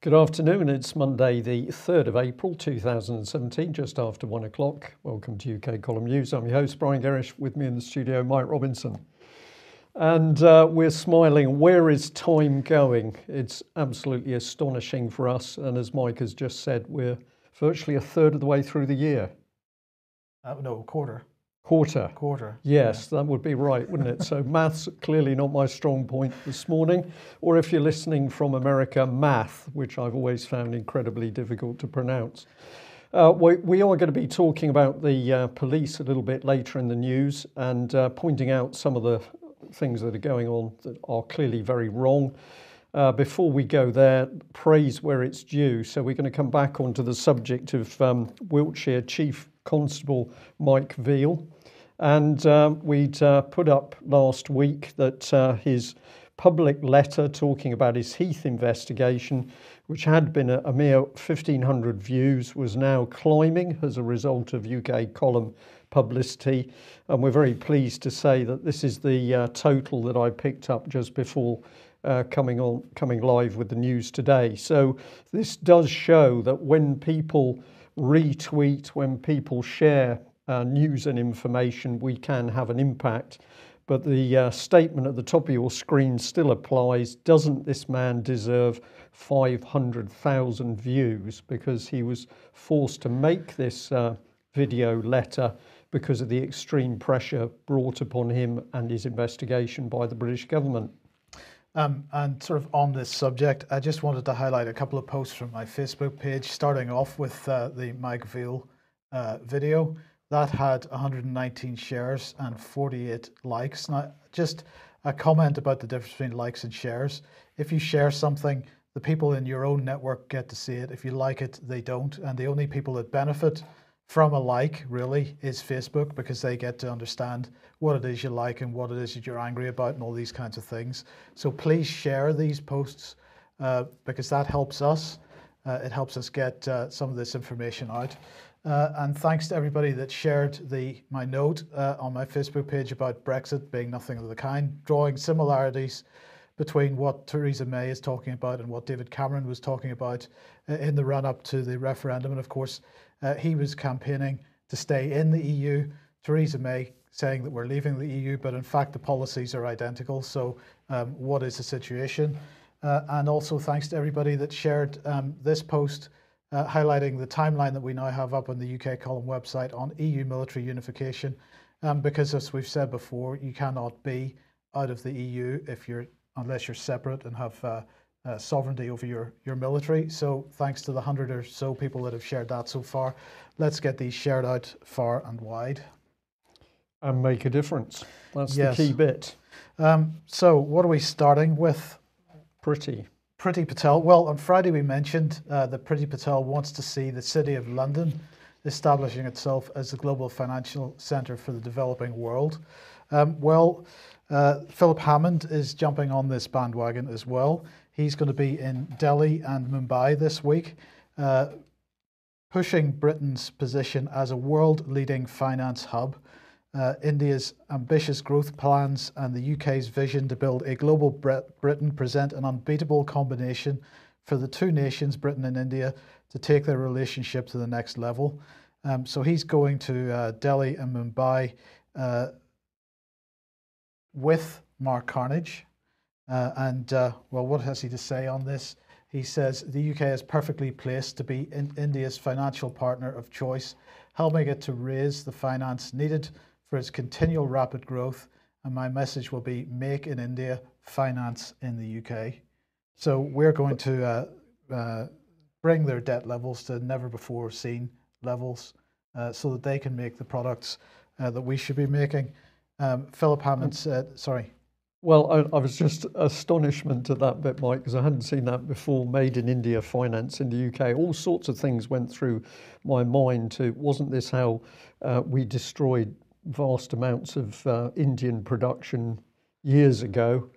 Good afternoon, it's Monday the 3rd of April 2017, just after 1 o'clock. Welcome to UK Column News. I'm your host, Brian Gerrish, with me in the studio, Mike Robinson. And we're smiling. Where is time going? It's absolutely astonishing for us. And as Mike has just said, we're virtually a third of the way through the year. No, quarter. Quarter. Yes, yeah. That would be right, wouldn't it? So maths, clearly not my strong point this morning. Or if you're listening from America, math, which I've always found incredibly difficult to pronounce. We are going to be talking about the police a little bit later in the news and pointing out some of the things that are going on that are clearly very wrong. Before we go there, praise where it's due. So we're going to come back onto the subject of Wiltshire Chief Constable Mike Veal. And we'd put up last week that his public letter talking about his Heath investigation, which had been a mere 1,500 views, was now climbing as a result of UK column publicity. And we're very pleased to say that this is the total that I picked up just before coming live with the news today. So this does show that when people retweet, when people share news and information, we can have an impact. But the statement at the top of your screen still applies. Doesn't this man deserve 500,000 views? Because he was forced to make this video letter because of the extreme pressure brought upon him and his investigation by the British government. And sort of on this subject, I just wanted to highlight a couple of posts from my Facebook page, starting off with the Mike Veal video. That had 119 shares and 48 likes. Now, just a comment about the difference between likes and shares. If you share something, the people in your own network get to see it. If you like it, they don't. And the only people that benefit from a like, really, is Facebook, because they get to understand what it is you like and what it is that you're angry about and all these kinds of things. So please share these posts because that helps us. It helps us get some of this information out. And thanks to everybody that shared my note on my Facebook page about Brexit being nothing of the kind, drawing similarities between what Theresa May is talking about and what David Cameron was talking about in the run-up to the referendum. And of course, he was campaigning to stay in the EU. Theresa May saying that we're leaving the EU, but in fact the policies are identical. So what is the situation? And also thanks to everybody that shared this post highlighting the timeline that we now have up on the UK column website on EU military unification. Because as we've said before, you cannot be out of the EU unless you're separate and have sovereignty over your military. So thanks to the 100 or so people that have shared that so far, let's get these shared out far and wide. And make a difference. That's the key bit. So what are we starting with? Priti Patel. Well, on Friday we mentioned that Priti Patel wants to see the City of London establishing itself as the global financial centre for the developing world. Philip Hammond is jumping on this bandwagon as well. He's going to be in Delhi and Mumbai this week, pushing Britain's position as a world-leading finance hub, India's ambitious growth plans and the UK's vision to build a global Britain present an unbeatable combination for the two nations, Britain and India, to take their relationship to the next level. So he's going to Delhi and Mumbai with Mark Carnage. What has he to say on this? He says the UK is perfectly placed to be India's financial partner of choice, helping it to raise the finance needed for its continual rapid growth. And my message will be make in India, finance in the UK. So we're going to bring their debt levels to never before seen levels so that they can make the products that we should be making. Philip Hammond said, sorry. Well, I was just astonishment at that bit, Mike, because I hadn't seen that before. Made in India, finance in the UK. All sorts of things went through my mind too. Wasn't this how we destroyed vast amounts of Indian production years ago?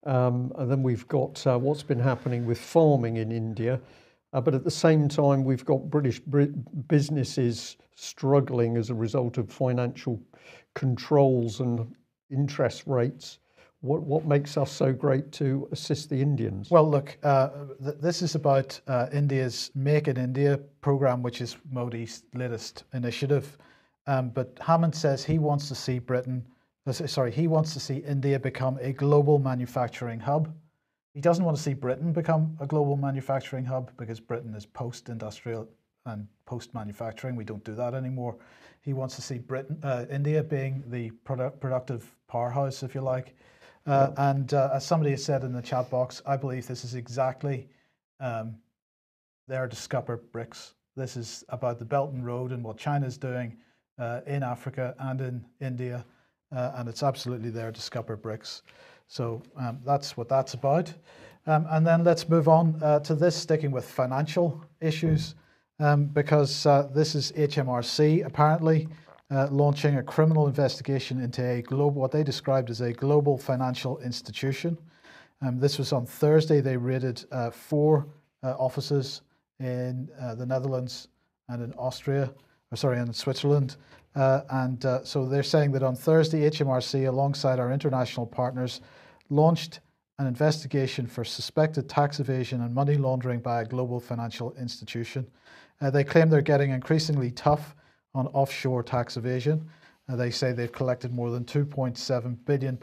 And then we've got what's been happening with farming in India. But at the same time, we've got British businesses struggling as a result of financial controls and interest rates. What makes us so great to assist the Indians? Well, look, this is about India's Make in India program, which is Modi's latest initiative. But Hammond says he wants to see he wants to see India become a global manufacturing hub. He doesn't want to see Britain become a global manufacturing hub because Britain is post-industrial and post-manufacturing. We don't do that anymore. He wants to see India being the productive powerhouse, if you like. And as somebody has said in the chat box, I believe this is exactly there to scupper BRICS. This is about the Belt and Road and what China's doing in Africa and in India, and it's absolutely there to scupper BRICS. So that's what that's about. And then let's move on to this, sticking with financial issues, because this is HMRC apparently launching a criminal investigation into a global, what they described as a global financial institution. This was on Thursday. They raided 4 offices in the Netherlands and in and in Switzerland. So they're saying that on Thursday, HMRC, alongside our international partners, launched an investigation for suspected tax evasion and money laundering by a global financial institution. They claim they're getting increasingly tough on offshore tax evasion. They say they've collected more than £2.7 billion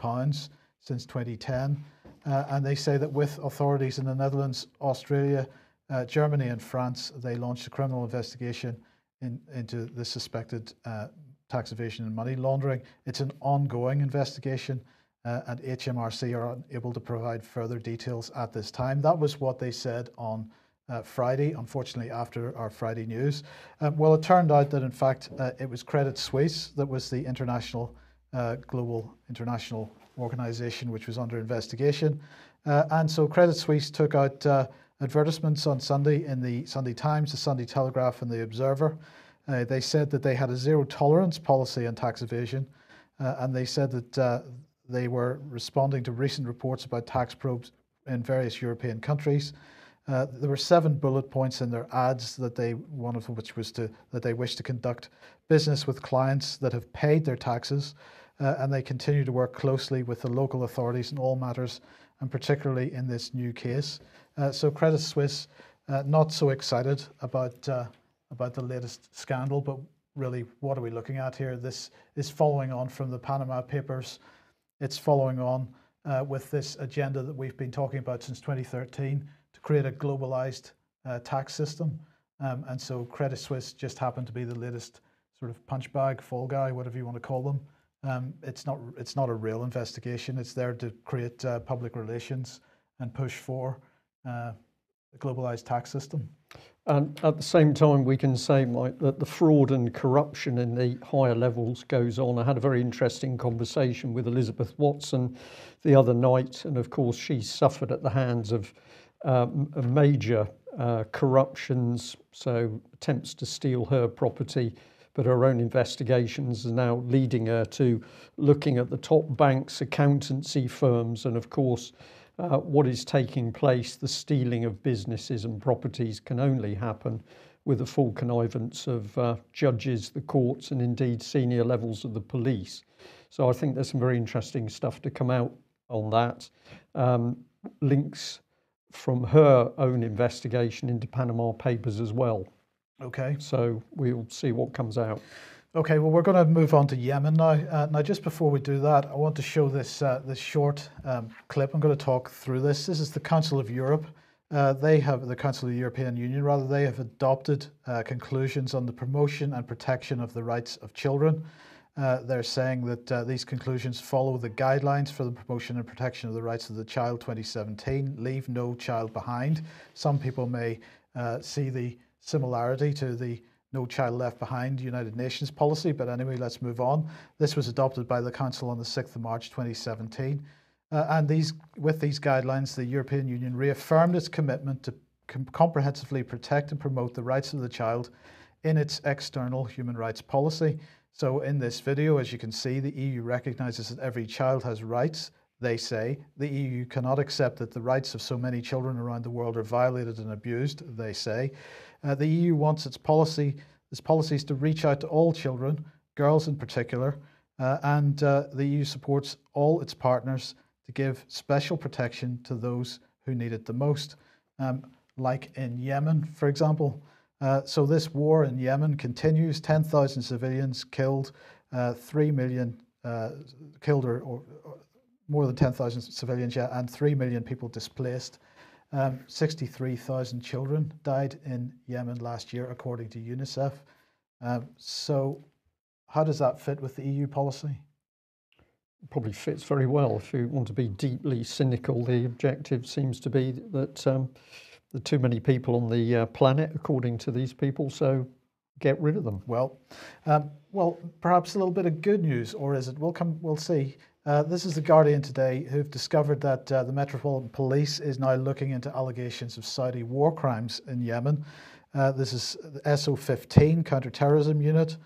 since 2010. And they say that with authorities in the Netherlands, Australia, Germany and France, they launched a criminal investigation into the suspected tax evasion and money laundering. It's an ongoing investigation, and HMRC are unable to provide further details at this time. That was what they said on Friday, unfortunately after our Friday news. Well, it turned out that in fact it was Credit Suisse that was the global international organization which was under investigation. And so Credit Suisse took out advertisements on Sunday in the Sunday Times, the Sunday Telegraph and the Observer. They said that they had a zero tolerance policy on tax evasion, and they said that they were responding to recent reports about tax probes in various European countries. There were 7 bullet points in their ads one of which was that they wish to conduct business with clients that have paid their taxes, and they continue to work closely with the local authorities in all matters, and particularly in this new case. So Credit Suisse not so excited about the latest scandal, but really, what are we looking at here? This is following on from the Panama Papers. It's following on with this agenda that we've been talking about since 2013 to create a globalized tax system. And so Credit Suisse just happened to be the latest sort of punch bag, fall guy, whatever you want to call them. It's not a real investigation. It's there to create public relations and push for a globalized tax system. And at the same time, we can say, Mike, that the fraud and corruption in the higher levels goes on. I had a very interesting conversation with Elizabeth Watson the other night, and of course she suffered at the hands of major corruptions, so attempts to steal her property, but her own investigations are now leading her to looking at the top banks, accountancy firms, and of course what is taking place, the stealing of businesses and properties, can only happen with the full connivance of judges, the courts, and indeed senior levels of the police. So I think there's some very interesting stuff to come out on that. Links from her own investigation into Panama Papers as well. Okay. So we'll see what comes out. Okay, well, we're going to move on to Yemen now. Now, just before we do that, I want to show this short clip. I'm going to talk through this. This is the Council of Europe. The Council of the European Union, rather, they have adopted conclusions on the promotion and protection of the rights of children. They're saying that these conclusions follow the guidelines for the promotion and protection of the rights of the child 2017, Leave No Child Behind. Some people may see the similarity to the No Child Left Behind United Nations policy, but anyway, let's move on. This was adopted by the Council on the 6th of March 2017. And with these guidelines, the European Union reaffirmed its commitment to comprehensively protect and promote the rights of the child in its external human rights policy. So in this video, as you can see, the EU recognises that every child has rights. They say the EU cannot accept that the rights of so many children around the world are violated and abused. They say the EU wants its policies to reach out to all children, girls in particular, and the EU supports all its partners to give special protection to those who need it the most, like in Yemen, for example. So this war in Yemen continues. 10,000 civilians killed, 3 million killed, or more than 10,000 civilians, yeah, and 3 million people displaced. 63,000 children died in Yemen last year, according to UNICEF. So how does that fit with the EU policy? Probably fits very well. If you want to be deeply cynical, the objective seems to be that there are too many people on the planet, according to these people, so get rid of them. Well, perhaps a little bit of good news, or is it? We'll see. This is The Guardian today, who've discovered that the Metropolitan Police is now looking into allegations of Saudi war crimes in Yemen. This is the SO15 counter-terrorism unit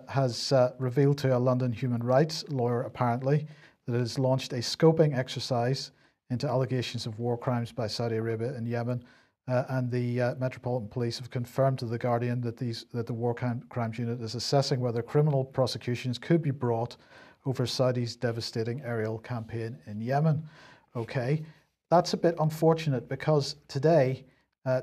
has revealed to a London human rights lawyer, apparently, that it has launched a scoping exercise into allegations of war crimes by Saudi Arabia in Yemen. And the Metropolitan Police have confirmed to The Guardian that the War Crimes Unit is assessing whether criminal prosecutions could be brought over Saudi's devastating aerial campaign in Yemen. Okay, that's a bit unfortunate because today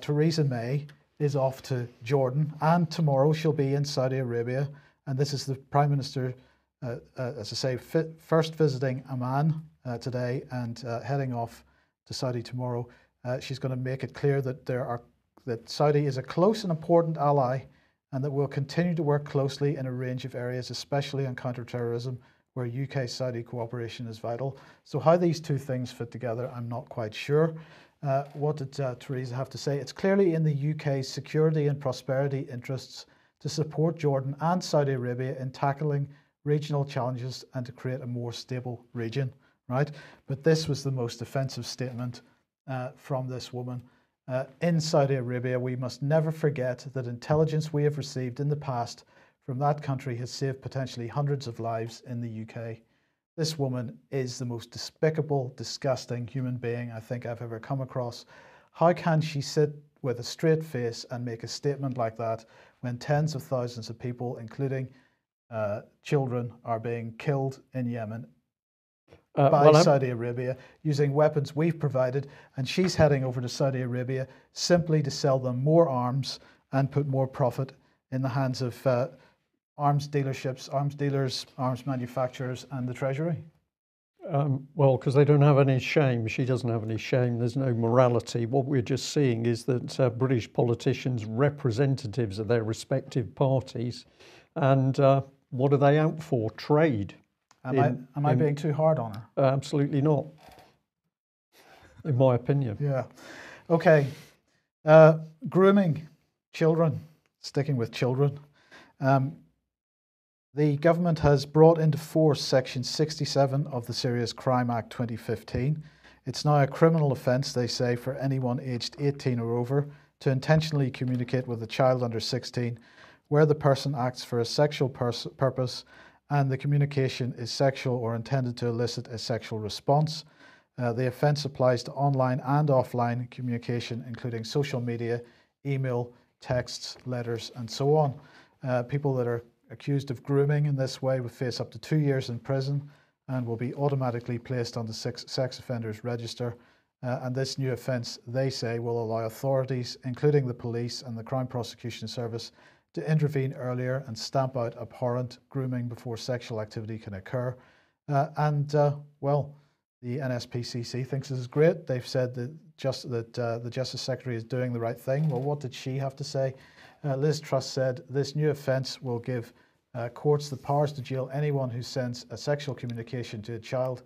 Theresa May is off to Jordan and tomorrow she'll be in Saudi Arabia, and this is the Prime Minister, as I say, first visiting Amman today and heading off to Saudi tomorrow. She's going to make it clear that that Saudi is a close and important ally and that we'll continue to work closely in a range of areas, especially on counter-terrorism, where UK-Saudi cooperation is vital. So how these two things fit together, I'm not quite sure. What did Theresa have to say? It's clearly in the UK's security and prosperity interests to support Jordan and Saudi Arabia in tackling regional challenges and to create a more stable region, right? But this was the most offensive statement from this woman. In Saudi Arabia, we must never forget that intelligence we have received in the past from that country has saved potentially hundreds of lives in the UK. This woman is the most despicable, disgusting human being I think I've ever come across. How can she sit with a straight face and make a statement like that when tens of thousands of people, including children, are being killed in Yemen by Saudi Arabia using weapons we've provided, and she's heading over to Saudi Arabia simply to sell them more arms and put more profit in the hands of arms dealerships, arms dealers, arms manufacturers, and the Treasury? Well, because they don't have any shame. She doesn't have any shame. There's no morality. What we're just seeing is that British politicians, representatives of their respective parties, and what are they out for? Trade. Am I being too hard on her? Absolutely not, in my opinion. Yeah. Okay. Grooming children, sticking with children. The government has brought into force Section 67 of the Serious Crime Act 2015. It's now a criminal offence, they say, for anyone aged 18 or over to intentionally communicate with a child under 16 where the person acts for a sexual purpose and the communication is sexual or intended to elicit a sexual response. The offence applies to online and offline communication, including social media, email, texts, letters, and so on. People that are accused of grooming in this way will face up to 2 years in prison and will be automatically placed on the sex offenders register. And this new offence, they say, will allow authorities, including the police and the Crown Prosecution Service, to intervene earlier and stamp out abhorrent grooming before sexual activity can occur. Well, the NSPCC thinks this is great. They've said that the Justice Secretary is doing the right thing. Well, what did she have to say? Liz Truss said this new offence will give courts the powers to jail anyone who sends a sexual communication to a child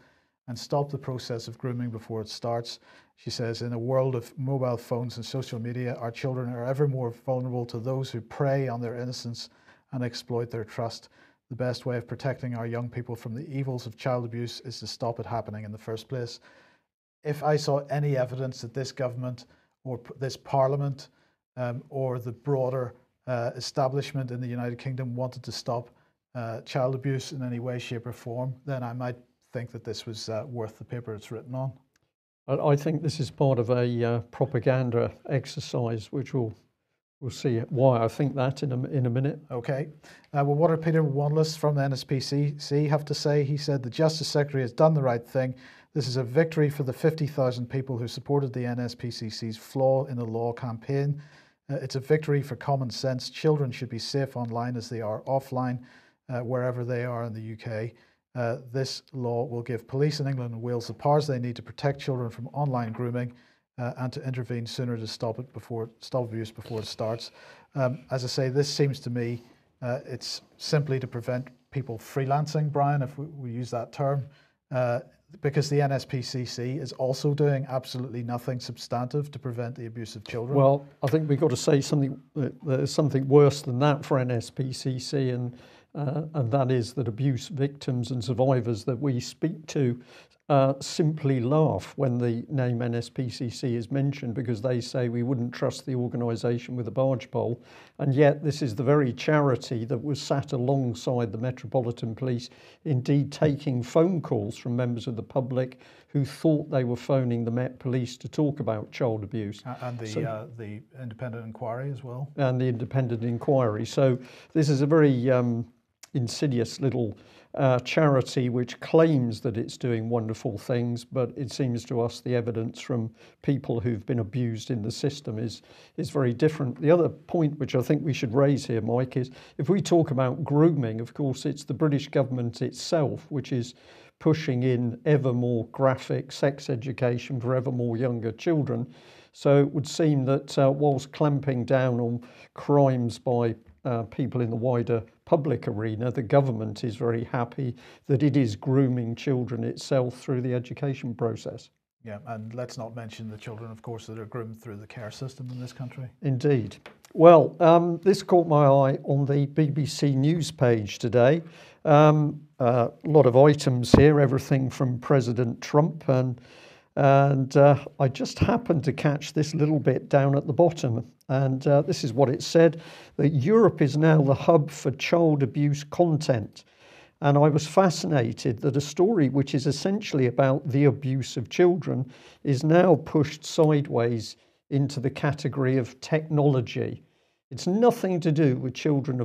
and stop the process of grooming before it starts. She says, in a world of mobile phones and social media, our children are ever more vulnerable to those who prey on their innocence and exploit their trust. The best way of protecting our young people from the evils of child abuse is to stop it happening in the first place. If I saw any evidence that this government or this parliament or the broader establishment in the United Kingdom wanted to stop child abuse in any way, shape or form, then I might think that this was worth the paper it's written on. I think this is part of a propaganda exercise, which we'll see why I think that in a minute. Okay. Well, what did Peter Wanless from the NSPCC have to say? He said the Justice Secretary has done the right thing. This is a victory for the 50,000 people who supported the NSPCC's Flaw in the Law campaign. It's a victory for common sense. Children should be safe online as they are offline, wherever they are in the UK. This law will give police in England and Wales the powers they need to protect children from online grooming and to intervene sooner to stop abuse before it starts. As I say, this seems to me it's simply to prevent people freelancing, Brian, if we use that term, because the NSPCC is also doing absolutely nothing substantive to prevent the abuse of children. Well, I think we've got to say something. There's something worse than that for NSPCC, and that is that abuse victims and survivors that we speak to simply laugh when the name NSPCC is mentioned, because they say we wouldn't trust the organisation with a barge pole, and yet this is the very charity that was sat alongside the Metropolitan Police, indeed taking phone calls from members of the public who thought they were phoning the Met Police to talk about child abuse. And the independent inquiry as well. And the independent inquiry. So this is a very insidious little charity which claims that it's doing wonderful things, but it seems to us the evidence from people who've been abused in the system is very different. The other point which I think we should raise here, Mike, is if we talk about grooming, of course it's the British government itself which is pushing in ever more graphic sex education for ever more younger children. So it would seem that whilst clamping down on crimes by people in the wider public arena, the government is very happy that it is grooming children itself through the education process. Yeah, and let's not mention the children, of course, that are groomed through the care system in this country. Indeed. Well, this caught my eye on the BBC News page today. A lot of items here, everything from President Trump, and I just happened to catch this little bit down at the bottom, and this is what it said, that Europe is now the hub for child abuse content. And I was fascinated that a story which is essentially about the abuse of children is now pushed sideways into the category of technology. It's nothing to do with children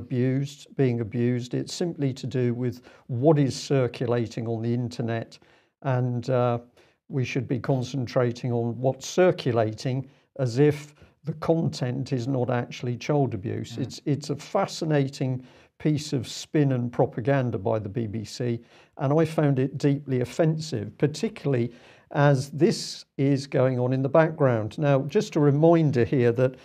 being abused. It's simply to do with what is circulating on the internet, and we should be concentrating on what's circulating as if the content is not actually child abuse. It's a fascinating piece of spin and propaganda by the BBC, and I found it deeply offensive, particularly as this is going on in the background. Now, just a reminder here that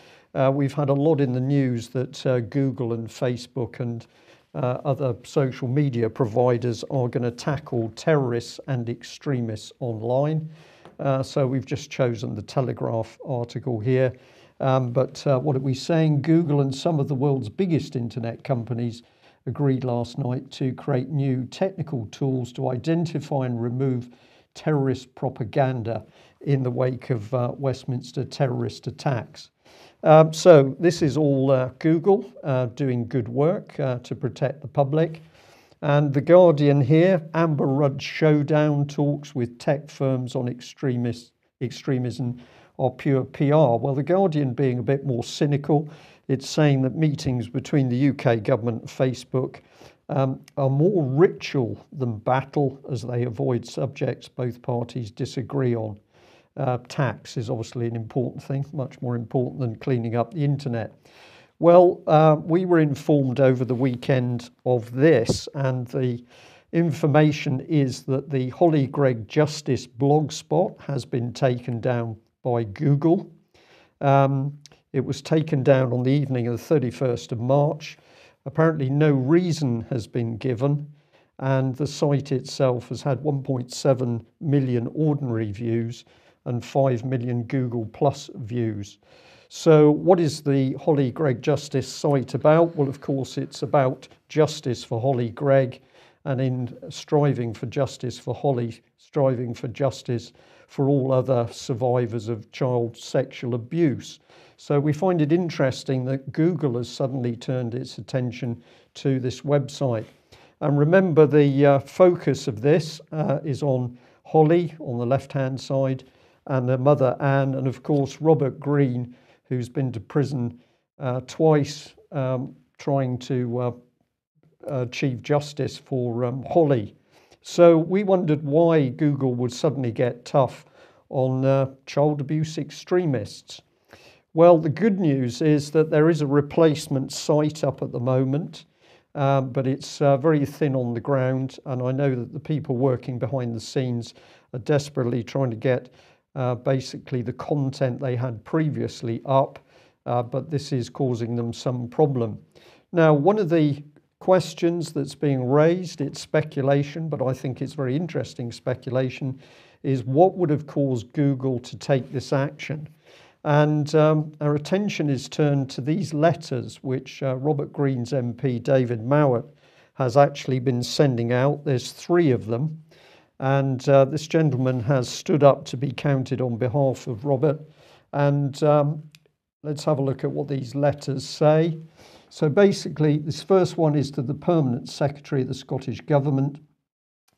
we've had a lot in the news that Google and Facebook and other social media providers are going to tackle terrorists and extremists online. So we've just chosen the Telegraph article here. But what are we saying? Google and some of the world's biggest internet companies agreed last night to create new technical tools to identify and remove terrorist propaganda in the wake of Westminster terrorist attacks. So this is all Google doing good work to protect the public. And The Guardian here, Amber Rudd showdown talks with tech firms on extremism are pure PR. Well, The Guardian being a bit more cynical, it's saying that meetings between the UK government and Facebook are more ritual than battle as they avoid subjects both parties disagree on. Tax is obviously an important thing, much more important than cleaning up the internet. Well, we were informed over the weekend of this, and the information is that the Holly Gregg Justice blogspot has been taken down by Google. It was taken down on the evening of the 31st of March. Apparently no reason has been given, and the site itself has had 1.7 million ordinary views and 5 million Google Plus views. So what is the Holly Gregg Justice site about? Well, of course, it's about justice for Holly Gregg, and in striving for justice for Holly, striving for justice for all other survivors of child sexual abuse. So we find it interesting that Google has suddenly turned its attention to this website. And remember, the focus of this is on Holly on the left-hand side, and her mother Anne, and of course Robert Greene, who's been to prison twice trying to achieve justice for Holly. So we wondered why Google would suddenly get tough on child abuse extremists. Well, the good news is that there is a replacement site up at the moment, but it's very thin on the ground, and I know that the people working behind the scenes are desperately trying to get basically the content they had previously up, but this is causing them some problem. Now, one of the questions that's being raised, it's speculation, but I think it's very interesting speculation, is what would have caused Google to take this action? And our attention is turned to these letters which Robert Greene's MP David Mowat has actually been sending out. There's 3 of them, and this gentleman has stood up to be counted on behalf of Robert. And let's have a look at what these letters say. So basically, this first one is to the Permanent Secretary of the Scottish Government,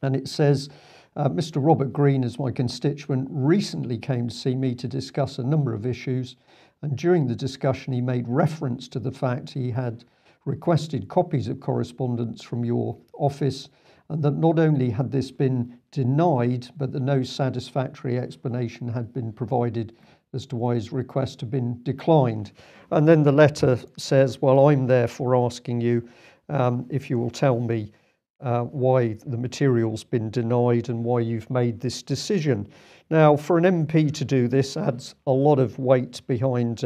and it says, Mr. Robert Greene, as my constituent, recently came to see me to discuss a number of issues, and during the discussion he made reference to the fact he had requested copies of correspondence from your office, and that not only had this been denied, but that no satisfactory explanation had been provided as to why his request had been declined. And then the letter says, well, I'm therefore asking you if you will tell me why the material's been denied and why you've made this decision. Now, for an MP to do this adds a lot of weight behind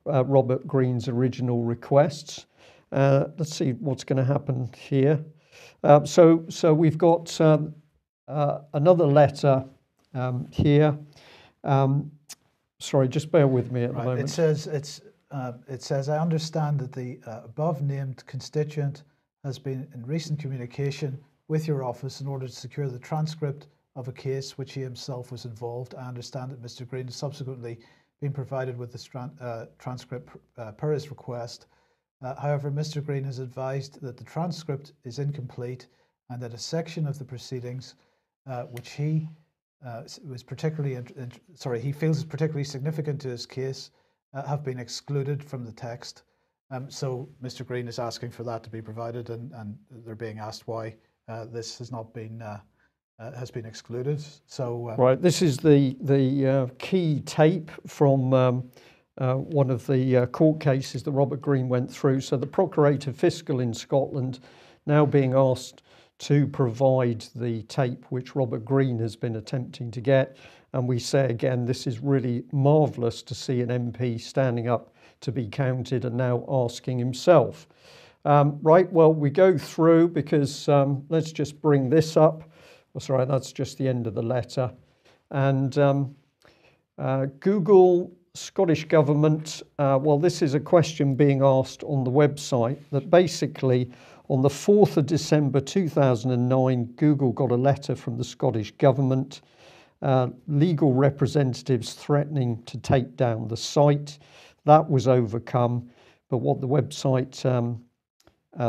Robert Greene's original requests. Let's see what's going to happen here. So we've got another letter here. Sorry, just bear with me at the moment. It says, I understand that the above named constituent has been in recent communication with your office in order to secure the transcript of a case which he himself was involved. I understand that Mr. Greene has subsequently been provided with the transcript per his request. However, Mr. Greene has advised that the transcript is incomplete and that a section of the proceedings which he he feels is particularly significant to his case have been excluded from the text. So Mr. Greene is asking for that to be provided, and they're being asked why this has not been has been excluded. So right, this is the key tape from one of the court cases that Robert Greene went through. So the Procurator Fiscal in Scotland now being asked to provide the tape which Robert Greene has been attempting to get. And we say again, this is really marvellous to see an MP standing up to be counted and now asking himself. Right, well, we go through because let's just bring this up. Oh, sorry, that's just the end of the letter. And Google, Scottish Government, well, this is a question being asked on the website that basically on the 4th of December 2009, Google got a letter from the Scottish Government, legal representatives threatening to take down the site. That was overcome, but what the website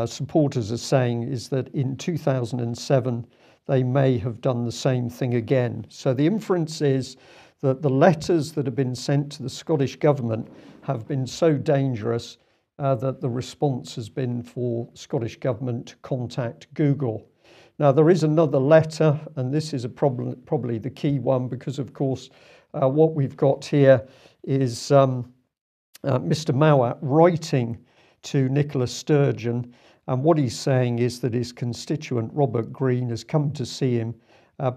supporters are saying is that in 2007, they may have done the same thing again. So the inference is that the letters that have been sent to the Scottish Government have been so dangerous that the response has been for Scottish Government to contact Google. Now, there is another letter, and this is probably the key one, because, of course, what we've got here is Mr. Mowat writing to Nicola Sturgeon, and what he's saying is that his constituent, Robert Greene, has come to see him,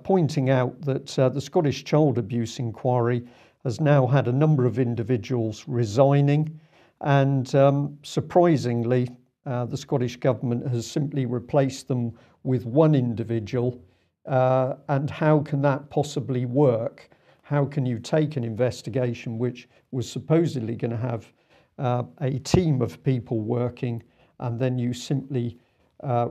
pointing out that the Scottish Child Abuse Inquiry has now had a number of individuals resigning, and surprisingly, the Scottish Government has simply replaced them with one individual. And how can that possibly work? How can you take an investigation which was supposedly going to have a team of people working, and then you simply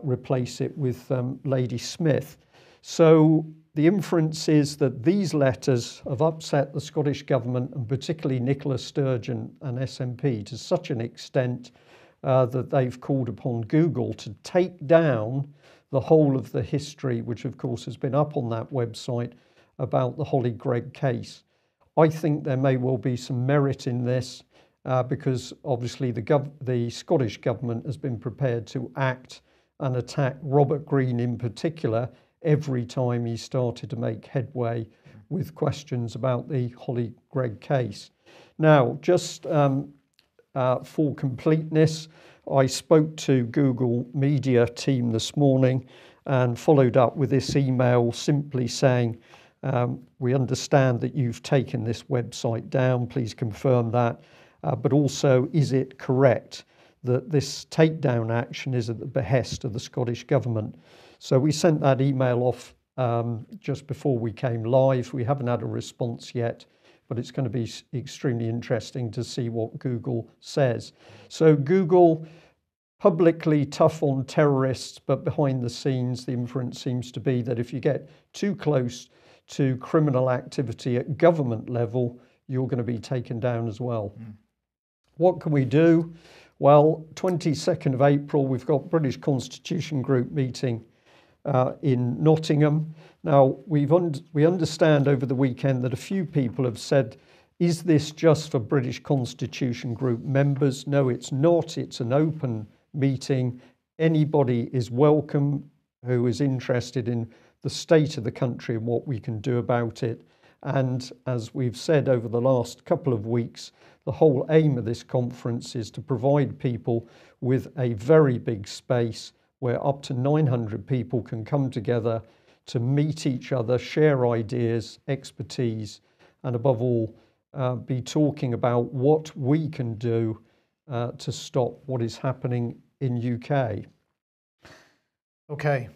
replace it with Lady Smith? So the inference is that these letters have upset the Scottish Government, and particularly Nicola Sturgeon and SNP, to such an extent that they've called upon Google to take down the whole of the history, which of course has been up on that website, about the Holly Gregg case. I think there may well be some merit in this because obviously the Scottish Government has been prepared to act and attack Robert Greene in particular every time he started to make headway with questions about the Holly Gregg case. Now, just for completeness, I spoke to Google Media team this morning and followed up with this email simply saying, we understand that you've taken this website down, please confirm that, but also is it correct that this takedown action is at the behest of the Scottish Government? So we sent that email off just before we came live. We haven't had a response yet, but it's going to be extremely interesting to see what Google says. So Google, publicly tough on terrorists, but behind the scenes, the inference seems to be that if you get too close to criminal activity at government level, you're going to be taken down as well. What can we do? Well, 22nd of April, we've got British Constitution Group meeting in Nottingham. Now, we understand over the weekend that a few people have said, is this just for British Constitution Group members? No, it's not. It's an open meeting. Anybody is welcome who is interested in the state of the country and what we can do about it. And as we've said over the last couple of weeks, the whole aim of this conference is to provide people with a very big space where up to 900 people can come together to meet each other, share ideas, expertise, and above all, be talking about what we can do to stop what is happening in UK. Okay,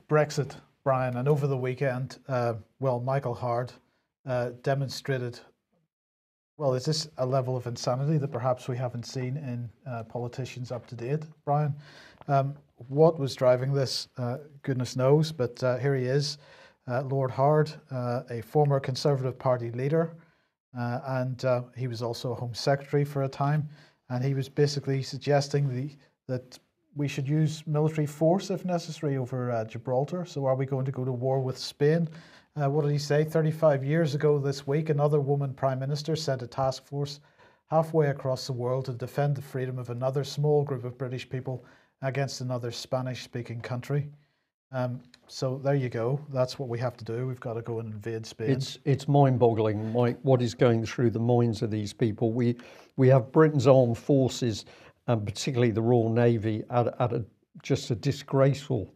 Brexit, Brian, and over the weekend, Michael Hart demonstrated, is this a level of insanity that perhaps we haven't seen in politicians up to date, Brian? What was driving this, goodness knows, but here he is, Lord Hart, a former Conservative Party leader, and he was also a Home Secretary for a time, and he was basically suggesting that we should use military force if necessary over Gibraltar. So are we going to go to war with Spain? What did he say? 35 years ago this week, another woman Prime Minister sent a task force halfway across the world to defend the freedom of another small group of British people against another Spanish-speaking country. So there you go. That's what we have to do. We've got to go and invade Spain. It's mind-boggling, Mike, what is going through the minds of these people. We have Britain's armed forces, and particularly the Royal Navy, at just a disgraceful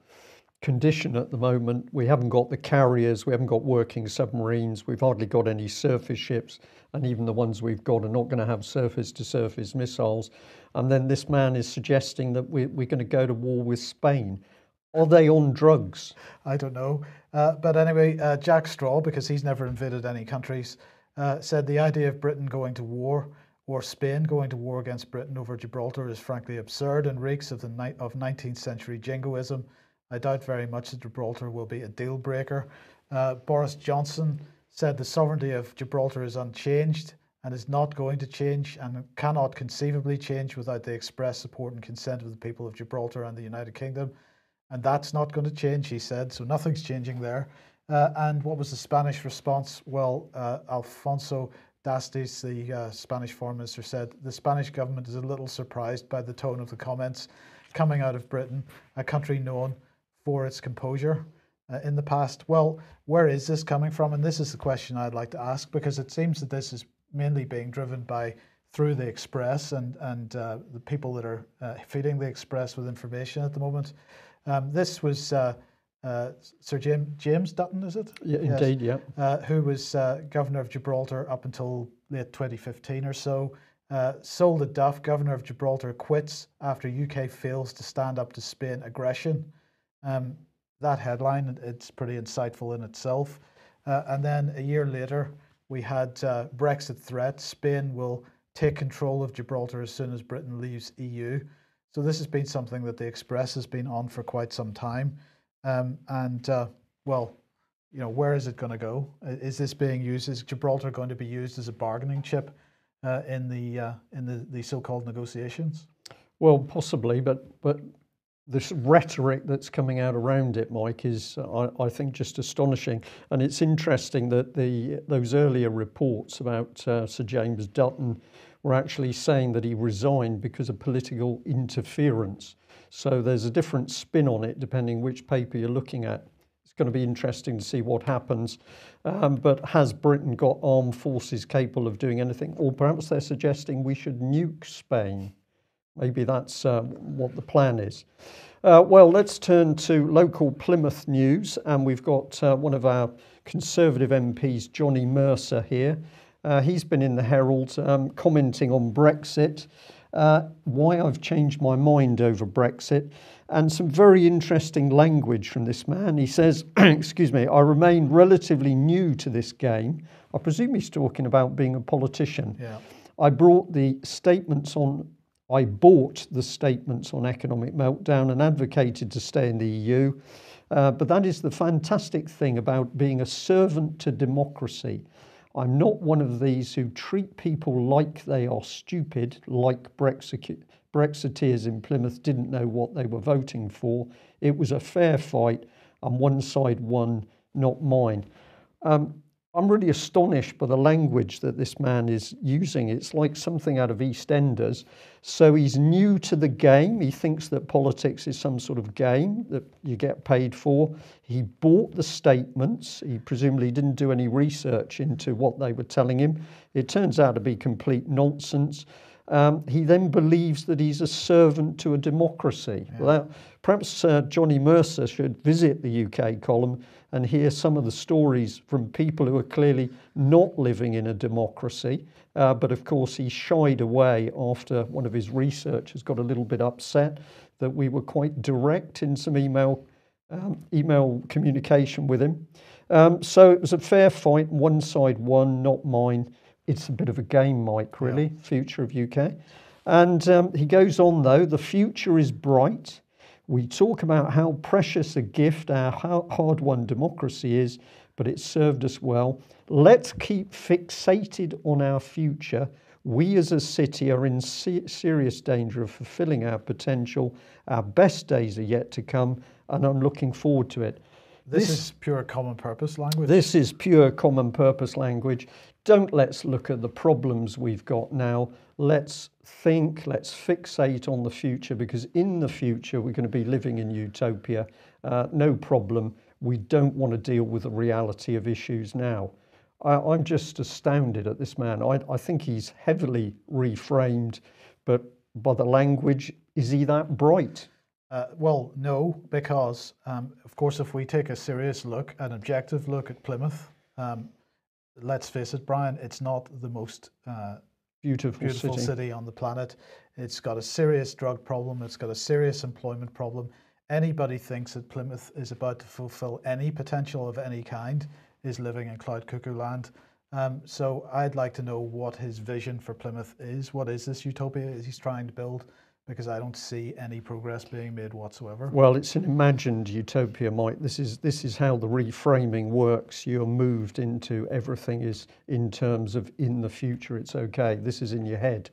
condition at the moment. We haven't got the carriers, we haven't got working submarines, we've hardly got any surface ships, and even the ones we've got are not going to have surface-to-surface missiles. And then this man is suggesting that we're going to go to war with Spain. Are they on drugs? I don't know. But anyway, Jack Straw, because he's never invaded any countries, said the idea of Britain going to war or Spain going to war against Britain over Gibraltar is frankly absurd and reeks of 19th century jingoism. I doubt very much that Gibraltar will be a deal breaker. Boris Johnson said the sovereignty of Gibraltar is unchanged and is not going to change and cannot conceivably change without the express support and consent of the people of Gibraltar and the United Kingdom. And that's not going to change, he said, so nothing's changing there. And what was the Spanish response? Well, Alfonso Dastis, the Spanish foreign minister, said the Spanish government is a little surprised by the tone of the comments coming out of Britain, a country known for its composure in the past. Well, where is this coming from? And this is the question I'd like to ask, because it seems that this is mainly being driven through the Express and the people that are feeding the Express with information at the moment. This was Sir James Dutton, is it? Yeah, yes. Indeed, yeah. Who was Governor of Gibraltar up until late 2015 or so. Sold at Duff, Governor of Gibraltar quits after UK fails to stand up to Spain aggression. That headline, it's pretty insightful in itself. And then a year later, we had Brexit threat. Spain will take control of Gibraltar as soon as Britain leaves EU. So this has been something that the Express has been on for quite some time. Where is it going to go? Is this being used? Is Gibraltar going to be used as a bargaining chip in the so-called negotiations? Well, possibly, but this rhetoric that's coming out around it, Mike, is I think just astonishing. And it's interesting that those earlier reports about Sir James Dutton were actually saying that he resigned because of political interference. So there's a different spin on it depending which paper you're looking at. going to be interesting to see what happens. But has Britain got armed forces capable of doing anything? Or perhaps they're suggesting we should nuke Spain. Maybe that's what the plan is. Well, let's turn to local Plymouth news, and we've got one of our Conservative MPs, Johnny Mercer, here. He's been in the Herald commenting on Brexit, why I've changed my mind over Brexit, and some very interesting language from this man. He says, excuse me, I remain relatively new to this game. I presume he's talking about being a politician. Yeah. I bought the statements on economic meltdown and advocated to stay in the EU. But that is the fantastic thing about being a servant to democracy. I'm not one of these who treat people like they are stupid, like Brexiteers in Plymouth didn't know what they were voting for. It was a fair fight and one side won, not mine. I'm really astonished by the language that this man is using. It's like something out of EastEnders. So he's new to the game. He thinks that politics is some sort of game that you get paid for. He bought the statements. He presumably didn't do any research into what they were telling him. It turns out to be complete nonsense. He then believes that he's a servant to a democracy. Yeah. Well, perhaps Johnny Mercer should visit the UK column and hear some of the stories from people who are clearly not living in a democracy. But of course, he shied away after one of his researchers got a little bit upset that we were quite direct in some email communication with him. So it was a fair fight. One side won, not mine. It's a bit of a game, Mike, really, yeah. Future of UK. And he goes on, though, the future is bright. We talk about how precious a gift our hard-won democracy is, but it's served us well. Let's keep fixated on our future. We as a city are in serious danger of fulfilling our potential. Our best days are yet to come, and I'm looking forward to it. This is pure common purpose language. This is pure common purpose language. Let's look at the problems we've got now. Let's think, let's fixate on the future, because in the future we're going to be living in utopia. No problem. We don't want to deal with the reality of issues now. I'm just astounded at this man. I think he's heavily reframed, but by the language, is he that bright? Well, no, because, of course, if we take a serious look, an objective look at Plymouth, let's face it, Brian, it's not the most beautiful city on the planet. It's got a serious drug problem. It's got a serious employment problem. Anybody thinks that Plymouth is about to fulfill any potential of any kind is living in cloud cuckoo land. So I'd like to know what his vision for Plymouth is. What is this utopia he's trying to build? Because I don't see any progress being made whatsoever. Well, it's an imagined utopia, Mike. This is how the reframing works. You're moved into everything is in terms of in the future, it's okay. This is in your head.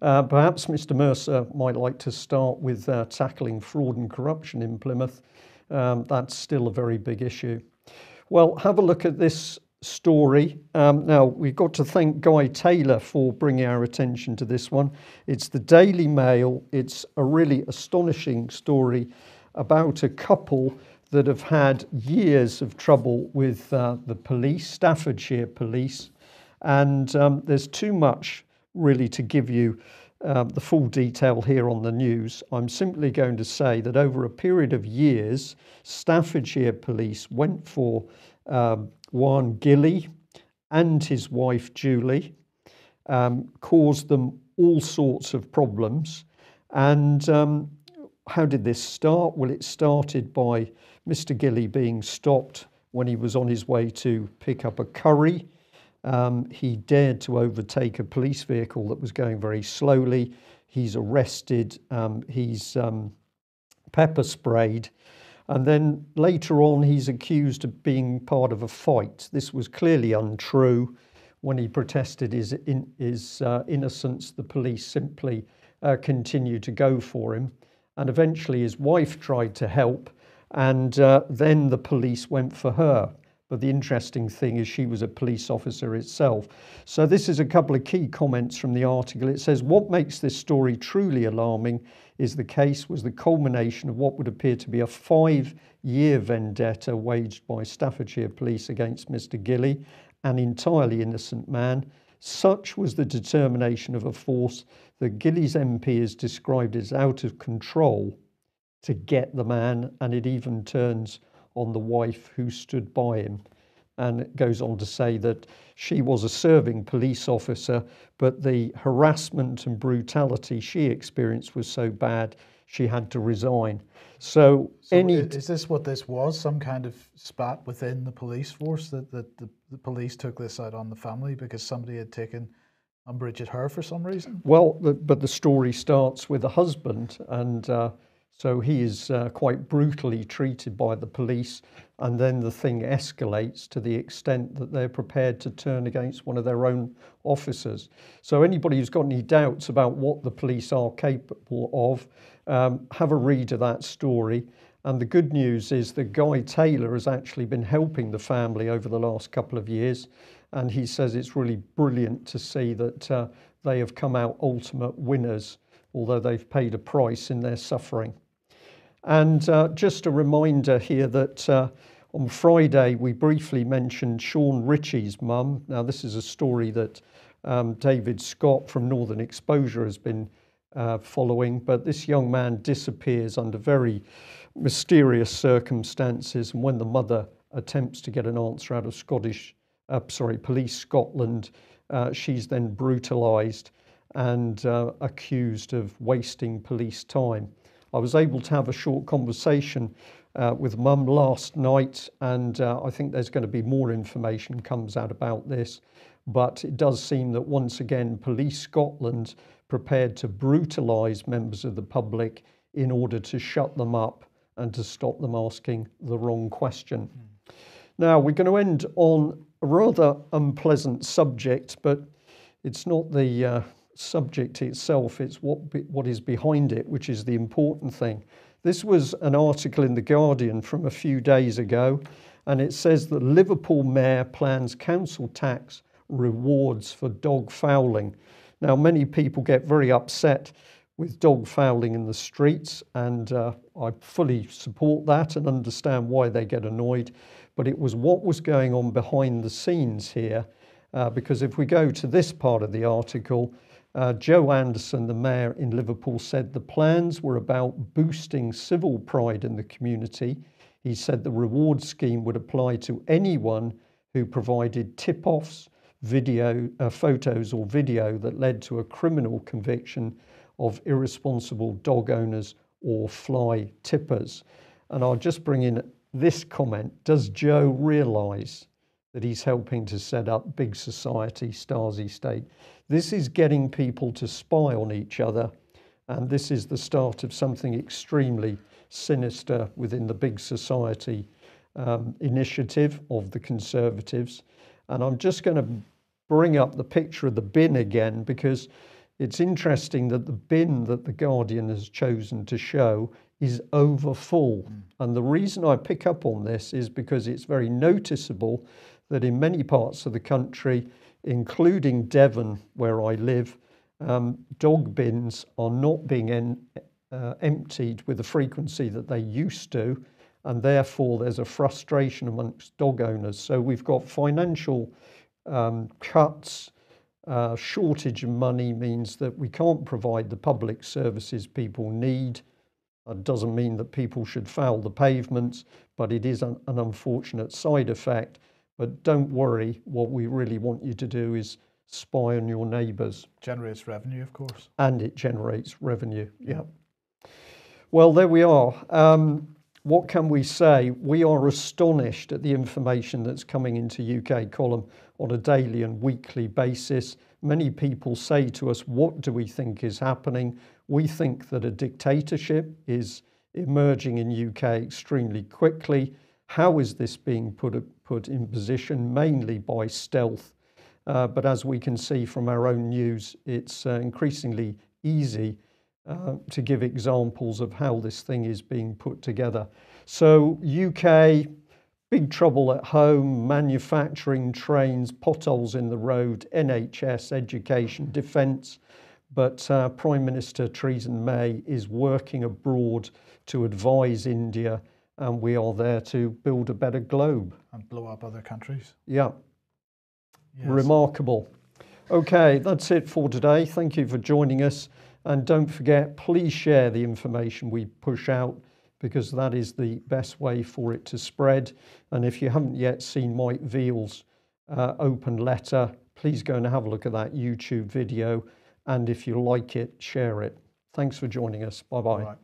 Perhaps Mr. Mercer might like to start with tackling fraud and corruption in Plymouth. That's still a very big issue. Well, have a look at this story. Now, we've got to thank Guy Taylor for bringing our attention to this one. It's the Daily Mail. It's a really astonishing story about a couple that have had years of trouble with the police, Staffordshire police, and there's too much really to give you the full detail here on the news. I'm simply going to say that over a period of years, Staffordshire police went for Juan Gilly and his wife Julie, caused them all sorts of problems. And how did this start? Well, it started by Mr. Gilly being stopped when he was on his way to pick up a curry. He dared to overtake a police vehicle that was going very slowly. He's arrested. He's pepper sprayed. And then later on, he's accused of being part of a fight. This was clearly untrue. When he protested his innocence, the police simply continued to go for him. And eventually his wife tried to help, and then the police went for her. But the interesting thing is she was a police officer itself. So this is a couple of key comments from the article. It says, what makes this story truly alarming is the case was the culmination of what would appear to be a 5-year vendetta waged by Staffordshire police against Mr. Gilly, an entirely innocent man. Such was the determination of a force that Gilly's MP is described as out of control to get the man, and it even turns on the wife who stood by him. And it goes on to say that she was a serving police officer, but the harassment and brutality she experienced was so bad she had to resign. So is this what this was? Some kind of spat within the police force that the police took this out on the family because somebody had taken umbrage at her for some reason? Well, but the story starts with the husband, and so he is quite brutally treated by the police, and then the thing escalates to the extent that they're prepared to turn against one of their own officers. So anybody who's got any doubts about what the police are capable of, have a read of that story. And the good news is that Guy Taylor has actually been helping the family over the last couple of years, and he says it's really brilliant to see that they have come out ultimate winners, although they've paid a price in their suffering. And just a reminder here that on Friday we briefly mentioned Sean Ritchie's mum. Now this is a story that David Scott from Northern Exposure has been following, but this young man disappears under very mysterious circumstances, and when the mother attempts to get an answer out of Police Scotland, she's then brutalised and accused of wasting police time. I was able to have a short conversation with Mum last night, and I think there's going to be more information comes out about this, but it does seem that once again Police Scotland prepared to brutalise members of the public in order to shut them up and to stop them asking the wrong question. Now we're going to end on a rather unpleasant subject, but it's not the subject itself, it's what is behind it, which is the important thing. This was an article in The Guardian from a few days ago, and it says that Liverpool Mayor plans council tax rewards for dog fouling. Now, many people get very upset with dog fouling in the streets, and I fully support that and understand why they get annoyed, but it was what was going on behind the scenes here, because if we go to this part of the article, Joe Anderson, the mayor in Liverpool, said the plans were about boosting civil pride in the community. He said the reward scheme would apply to anyone who provided tip-offs, photos or video that led to a criminal conviction of irresponsible dog owners or fly tippers. And I'll just bring in this comment. Does Joe realise that he's helping to set up big society Stasi state? This is getting people to spy on each other, and this is the start of something extremely sinister within the big society initiative of the Conservatives. And I'm just going to bring up the picture of the bin again, because it's interesting that the bin that The Guardian has chosen to show is over full. And the reason I pick up on this is because it's very noticeable that in many parts of the country, including Devon, where I live, dog bins are not being emptied with the frequency that they used to, and therefore there's a frustration amongst dog owners. So we've got financial cuts, shortage of money means that we can't provide the public services people need. It doesn't mean that people should foul the pavements, but it is an unfortunate side effect. But don't worry, what we really want you to do is spy on your neighbours. Generates revenue, of course. And it generates revenue, yeah. Well, there we are. What can we say? We are astonished at the information that's coming into UK Column on a daily and weekly basis. Many people say to us, what do we think is happening? We think that a dictatorship is emerging in UK extremely quickly. How is this being put in position? Mainly by stealth. But as we can see from our own news, it's increasingly easy to give examples of how this thing is being put together. So UK Big trouble at home, manufacturing, trains, potholes in the road, NHS, education, defence. But Prime Minister Theresa May is working abroad to advise India, and we are there to build a better globe. And blow up other countries. Yeah. Yes. Remarkable. Okay, that's it for today. Thank you for joining us. And don't forget, please share the information we push out, because that is the best way for it to spread. And if you haven't yet seen Mike Veal's open letter, please go and have a look at that YouTube video. And if you like it, share it. Thanks for joining us. Bye-bye. Right.